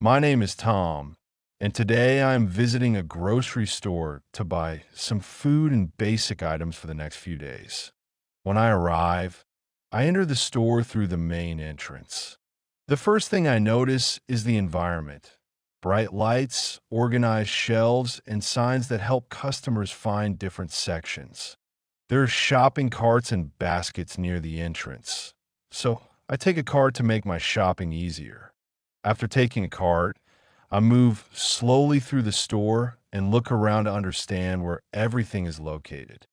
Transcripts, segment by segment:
My name is Tom, and today I am visiting a grocery store to buy some food and basic items for the next few days. When I arrive, I enter the store through the main entrance. The first thing I notice is the environment. Bright lights, organized shelves, and signs that help customers find different sections. There are shopping carts and baskets near the entrance, so I take a cart to make my shopping easier. After taking a cart, I move slowly through the store and look around to understand where everything is located.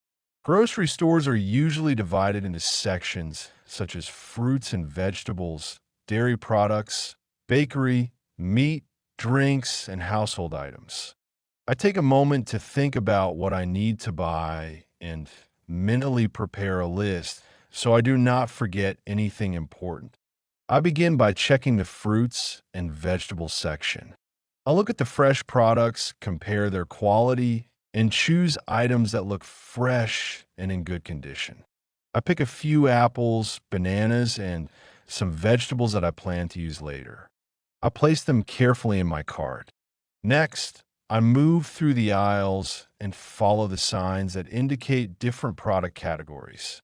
Grocery stores are usually divided into sections such as fruits and vegetables, dairy products, bakery, meat, drinks, and household items. I take a moment to think about what I need to buy and mentally prepare a list so I do not forget anything important. I begin by checking the fruits and vegetable section. I look at the fresh products, compare their quality, and choose items that look fresh and in good condition. I pick a few apples, bananas, and some vegetables that I plan to use later. I place them carefully in my cart. Next, I move through the aisles and follow the signs that indicate different product categories.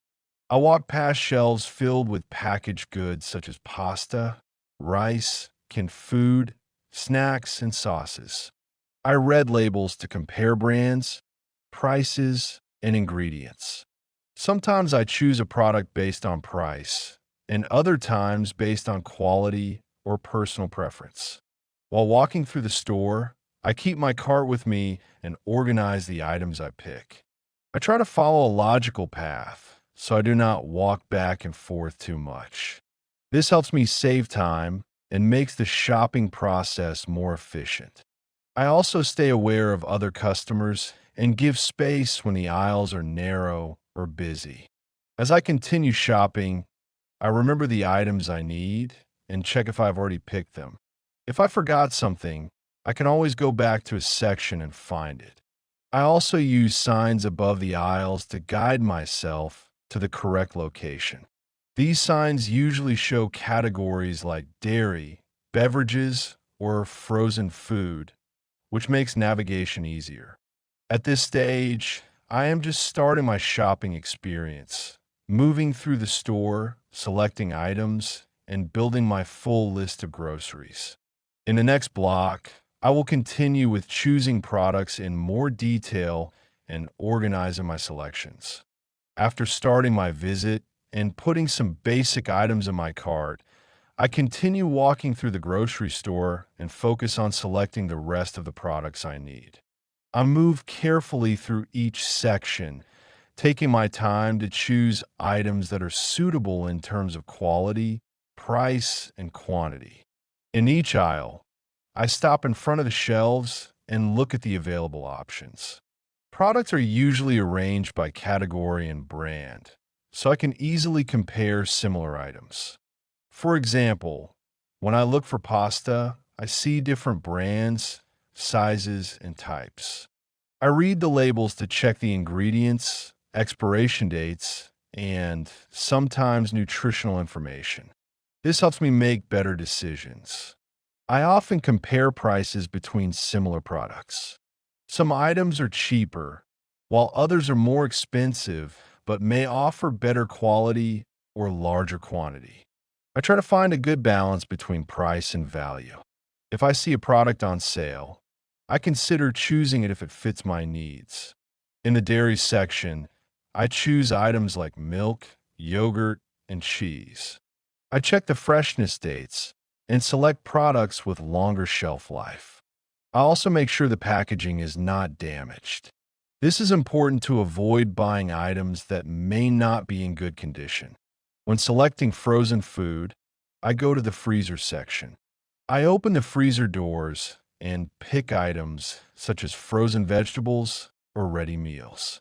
I walk past shelves filled with packaged goods such as pasta, rice, canned food, snacks, and sauces. I read labels to compare brands, prices, and ingredients. Sometimes I choose a product based on price, and other times based on quality or personal preference. While walking through the store, I keep my cart with me and organize the items I pick. I try to follow a logical path, so I do not walk back and forth too much. This helps me save time and makes the shopping process more efficient. I also stay aware of other customers and give space when the aisles are narrow or busy. As I continue shopping, I remember the items I need and check if I've already picked them. If I forgot something, I can always go back to a section and find it. I also use signs above the aisles to guide myself to the correct location. These signs usually show categories like dairy, beverages, or frozen food, which makes navigation easier. At this stage, I am just starting my shopping experience, moving through the store, selecting items, and building my full list of groceries. In the next block, I will continue with choosing products in more detail and organizing my selections. After starting my visit and putting some basic items in my cart, I continue walking through the grocery store and focus on selecting the rest of the products I need. I move carefully through each section, taking my time to choose items that are suitable in terms of quality, price, and quantity. In each aisle, I stop in front of the shelves and look at the available options. Products are usually arranged by category and brand, so I can easily compare similar items. For example, when I look for pasta, I see different brands, sizes, and types. I read the labels to check the ingredients, expiration dates, and sometimes nutritional information. This helps me make better decisions. I often compare prices between similar products. Some items are cheaper, while others are more expensive but may offer better quality or larger quantity. I try to find a good balance between price and value. If I see a product on sale, I consider choosing it if it fits my needs. In the dairy section, I choose items like milk, yogurt, and cheese. I check the freshness dates and select products with longer shelf life. I also make sure the packaging is not damaged. This is important to avoid buying items that may not be in good condition. When selecting frozen food, I go to the freezer section. I open the freezer doors and pick items such as frozen vegetables or ready meals.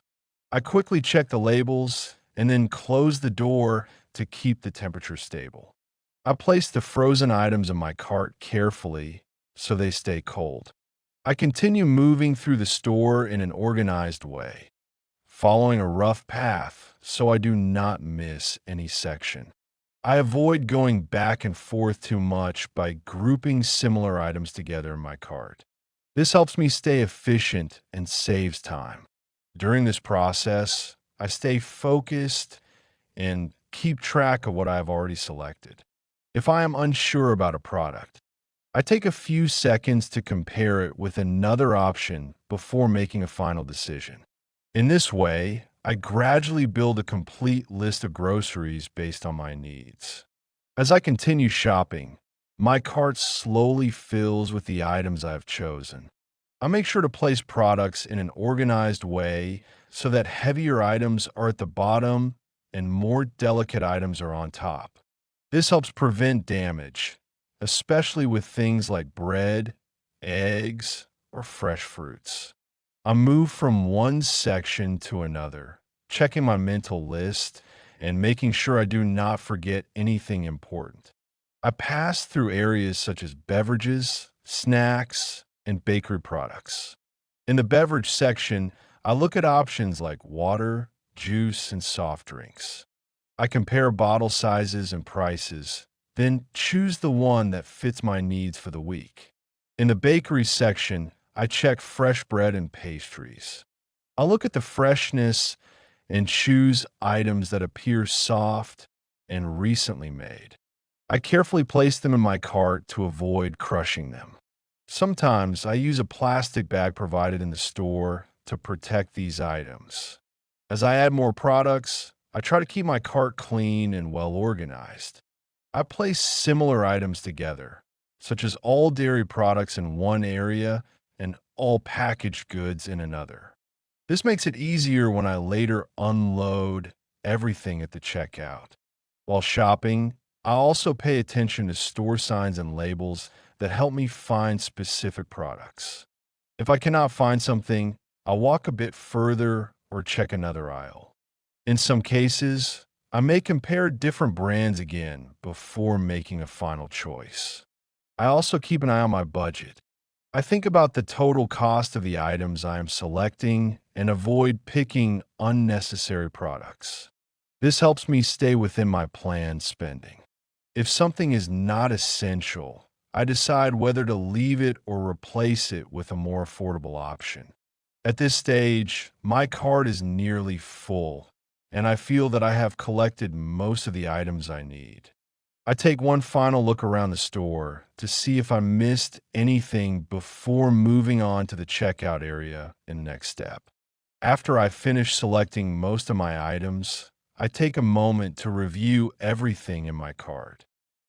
I quickly check the labels and then close the door to keep the temperature stable. I place the frozen items in my cart carefully so they stay cold. I continue moving through the store in an organized way, following a rough path so I do not miss any section. I avoid going back and forth too much by grouping similar items together in my cart. This helps me stay efficient and saves time. During this process, I stay focused and keep track of what I have already selected. If I am unsure about a product, I take a few seconds to compare it with another option before making a final decision. In this way, I gradually build a complete list of groceries based on my needs. As I continue shopping, my cart slowly fills with the items I have chosen. I make sure to place products in an organized way so that heavier items are at the bottom and more delicate items are on top. This helps prevent damage, especially with things like bread, eggs, or fresh fruits. I move from one section to another, checking my mental list and making sure I do not forget anything important. I pass through areas such as beverages, snacks, and bakery products. In the beverage section, I look at options like water, juice, and soft drinks. I compare bottle sizes and prices, then choose the one that fits my needs for the week. In the bakery section, I check fresh bread and pastries. I look at the freshness and choose items that appear soft and recently made. I carefully place them in my cart to avoid crushing them. Sometimes I use a plastic bag provided in the store to protect these items. As I add more products, I try to keep my cart clean and well organized. I place similar items together, such as all dairy products in one area and all packaged goods in another. This makes it easier when I later unload everything at the checkout. While shopping, I also pay attention to store signs and labels that help me find specific products. If I cannot find something, I'll walk a bit further or check another aisle. In some cases, I may compare different brands again before making a final choice. I also keep an eye on my budget. I think about the total cost of the items I am selecting and avoid picking unnecessary products. This helps me stay within my planned spending. If something is not essential, I decide whether to leave it or replace it with a more affordable option. At this stage, my cart is nearly full, and I feel that I have collected most of the items I need. I take one final look around the store to see if I missed anything before moving on to the checkout area in the next step. After I finish selecting most of my items, I take a moment to review everything in my cart.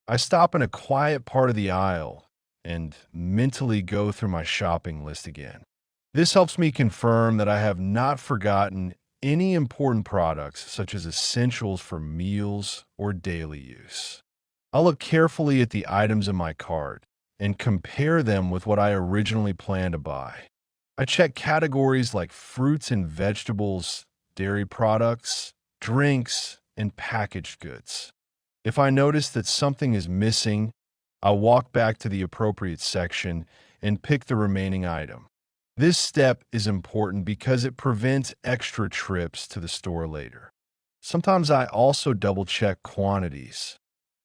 I stop in a quiet part of the aisle and mentally go through my shopping list again. This helps me confirm that I have not forgotten any important products such as essentials for meals or daily use. I'll look carefully at the items in my cart and compare them with what I originally planned to buy. I check categories like fruits and vegetables, dairy products, drinks, and packaged goods. If I notice that something is missing, I'll walk back to the appropriate section and pick the remaining item. This step is important because it prevents extra trips to the store later. Sometimes I also double-check quantities.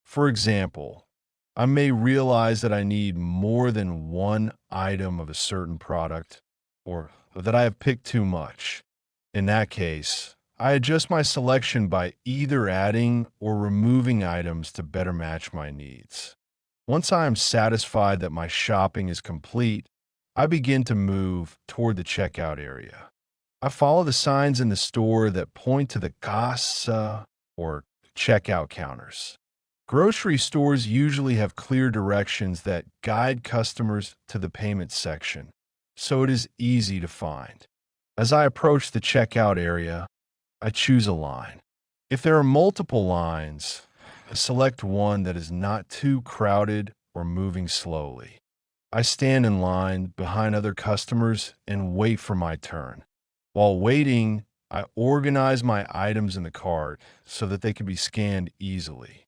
For example, I may realize that I need more than one item of a certain product, or that I have picked too much. In that case, I adjust my selection by either adding or removing items to better match my needs. Once I am satisfied that my shopping is complete, I begin to move toward the checkout area. I follow the signs in the store that point to the kassa or checkout counters. Grocery stores usually have clear directions that guide customers to the payment section, so it is easy to find. As I approach the checkout area, I choose a line. If there are multiple lines, I select one that is not too crowded or moving slowly. I stand in line behind other customers and wait for my turn. While waiting, I organize my items in the cart so that they can be scanned easily.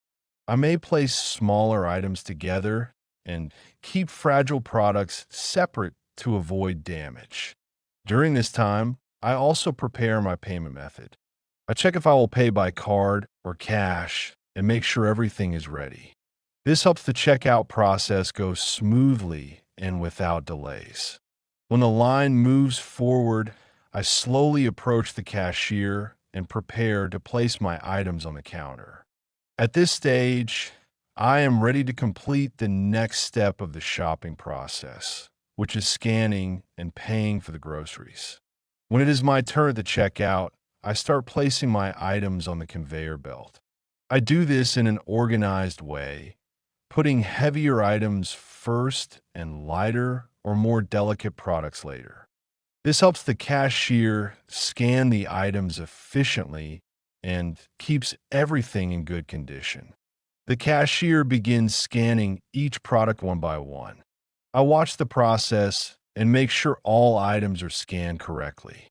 I may place smaller items together and keep fragile products separate to avoid damage. During this time, I also prepare my payment method. I check if I will pay by card or cash and make sure everything is ready. This helps the checkout process go smoothly and without delays. When the line moves forward, I slowly approach the cashier and prepare to place my items on the counter. At this stage, I am ready to complete the next step of the shopping process, which is scanning and paying for the groceries. When it is my turn to check out, I start placing my items on the conveyor belt. I do this in an organized way, putting heavier items first and lighter or more delicate products later. This helps the cashier scan the items efficiently and keeps everything in good condition. The cashier begins scanning each product one by one. I watch the process and make sure all items are scanned correctly.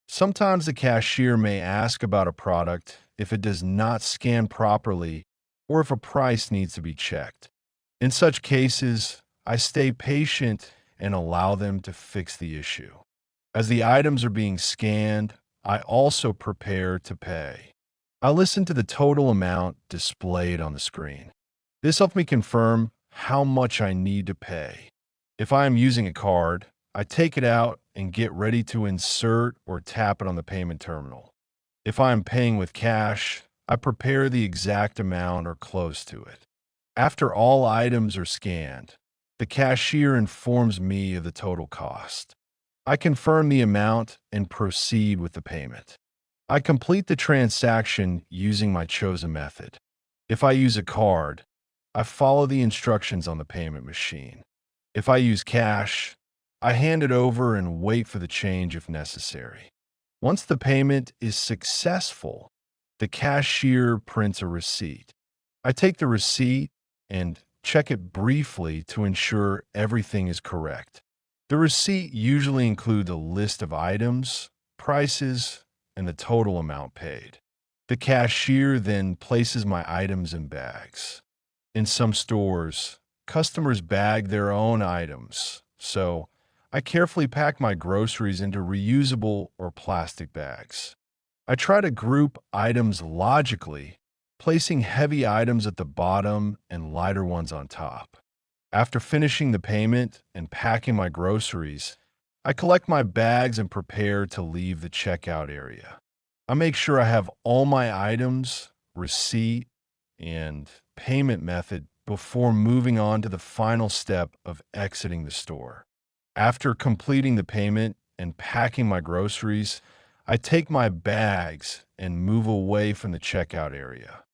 Sometimes the cashier may ask about a product if it does not scan properly or if a price needs to be checked. In such cases, I stay patient and allow them to fix the issue. As the items are being scanned, I also prepare to pay. I listen to the total amount displayed on the screen. This helps me confirm how much I need to pay. If I am using a card, I take it out and get ready to insert or tap it on the payment terminal. If I am paying with cash, I prepare the exact amount or close to it. After all items are scanned, the cashier informs me of the total cost. I confirm the amount and proceed with the payment. I complete the transaction using my chosen method. If I use a card, I follow the instructions on the payment machine. If I use cash, I hand it over and wait for the change if necessary. Once the payment is successful, the cashier prints a receipt. I take the receipt and check it briefly to ensure everything is correct. The receipt usually includes a list of items, prices, and the total amount paid. The cashier then places my items in bags. In some stores, customers bag their own items, so I carefully pack my groceries into reusable or plastic bags. I try to group items logically, placing heavy items at the bottom and lighter ones on top. After finishing the payment and packing my groceries, I collect my bags and prepare to leave the checkout area. I make sure I have all my items, receipt, and payment method before moving on to the final step of exiting the store. After completing the payment and packing my groceries, I take my bags and move away from the checkout area.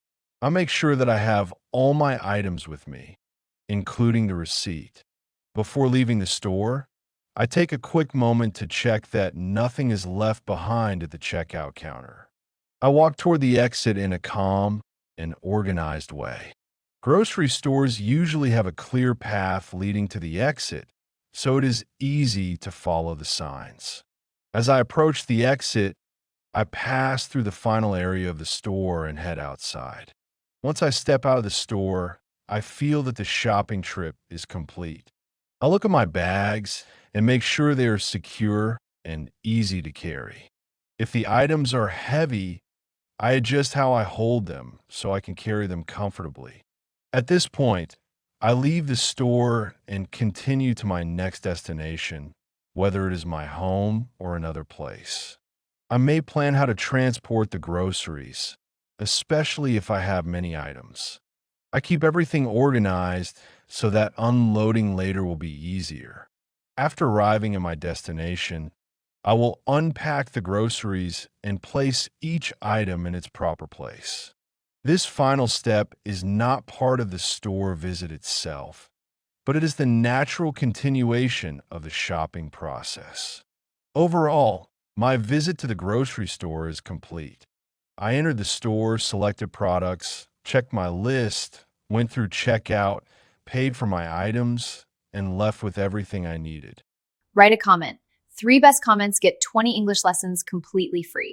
I make sure that I have all my items with me, including the receipt. Before leaving the store, I take a quick moment to check that nothing is left behind at the checkout counter. I walk toward the exit in a calm and organized way. Grocery stores usually have a clear path leading to the exit, so it is easy to follow the signs. As I approach the exit, I pass through the final area of the store and head outside. Once I step out of the store, I feel that the shopping trip is complete. I look at my bags and make sure they are secure and easy to carry. If the items are heavy, I adjust how I hold them so I can carry them comfortably. At this point, I leave the store and continue to my next destination, whether it is my home or another place. I may plan how to transport the groceries, especially if I have many items. I keep everything organized so that unloading later will be easier. After arriving at my destination, I will unpack the groceries and place each item in its proper place. This final step is not part of the store visit itself, but it is the natural continuation of the shopping process. Overall, my visit to the grocery store is complete. I entered the store, selected products, checked my list, went through checkout, paid for my items, and left with everything I needed. Write a comment. 3 best comments get 20 English lessons completely free.